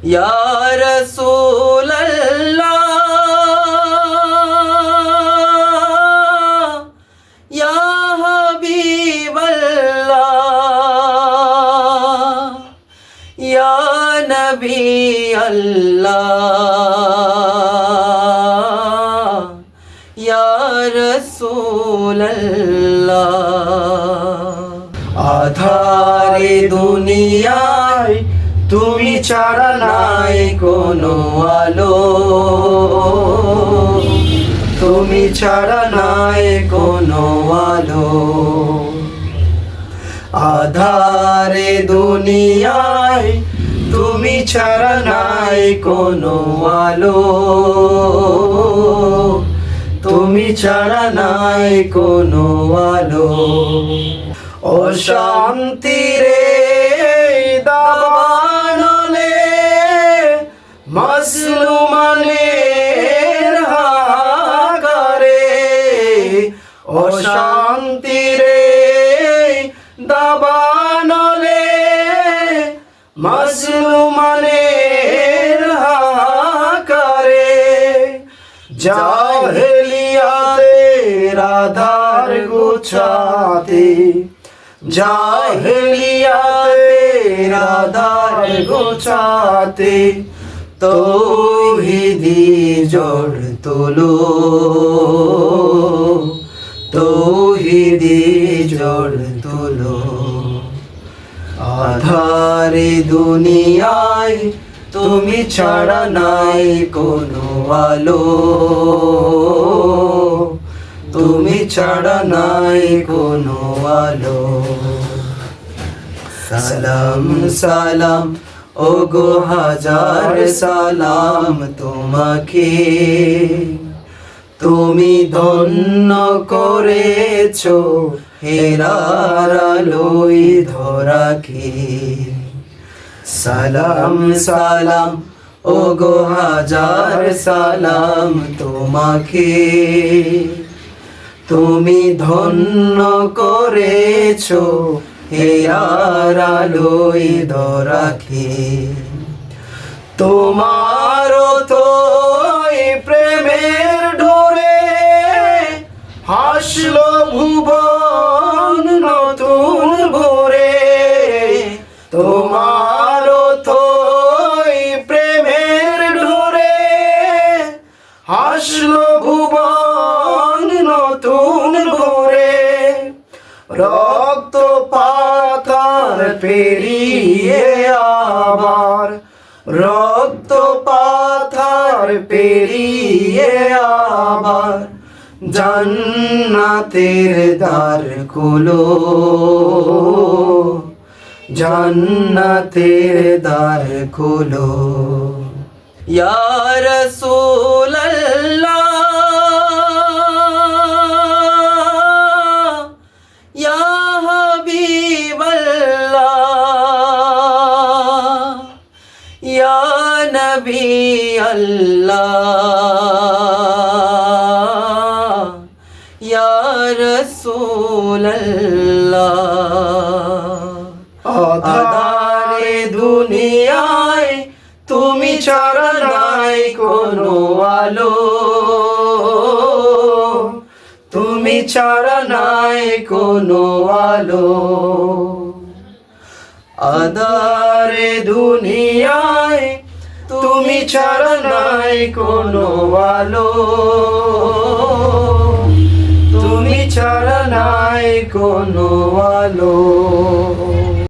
ইয়া রাসূলাল্লাহ ইয়া হাবিবাল্লাহ ইয়া নবী আল্লাহ ইয়া রাসূলাল্লাহ। আধারে দুনিয়ায় তুমি ছাড়া নাই কোনো আলো, তুমি ছাড়া নাই কোনো আলো। আধারে দুনিয়ায় তুমি ছাড়া নাই কোনো আলো, তুমি ছাড়া নাই কোনো আলো। অশান্তিরে দাবানলে মাজলুমানের হাহাকারে, অশান্তিরে দাবানলে মাজলুমানের হাহাকারে। জাহেলিয়াতের আধার গুছাতে, জাহেলিয়াতের আধার গোছাতে তৌহিদি জোড় তোলো, তৌহিদি জোড় তোলো। আধারে দুনিয়ায় তুমি ছাড়া নাই কোনো আলো, তুমি ছাড়া নাই কোনো আলো। সালাম সালাম ওগো হাজার সালাম তোমাকে, তুমি ধন্য করেছো হেরার আলোয় ধরাকে। সালাম সালাম ওগো হাজার সালাম তোমাকে, তুমি ধন্য করেছো হেরার আলোয় ধরাকে। তোমারও তো প্রেমের ডোরে হাসলো ভুবন নতুন ভোরে, তোমারও তো প্রেমের ডোরে হাসলো ভুবন নতুন ভোরে। রক্ত পাতার পেরিয়ে আবার, রক্ত পাতার পেরিয়ে আবার জান্নাতের দ্বার খোলো, জান্নাতের দ্বার খোলো। ইয়া রাসূলাল্লাহ ইয়া হাবিবাল্লাহ ইয়া নবী আল্লাহ ইয়া রাসূলাল্লাহ। আধারে দুনিয়ায় তুমি ছাড়া নাই কোনো আলো, তুমি ছাড়া নাই কোনো আলো। আধারে দুনিয়ায় তুমি ছাড়া নাই কোনো আলো, তুমি ছাড়া নাই কোনো আলো।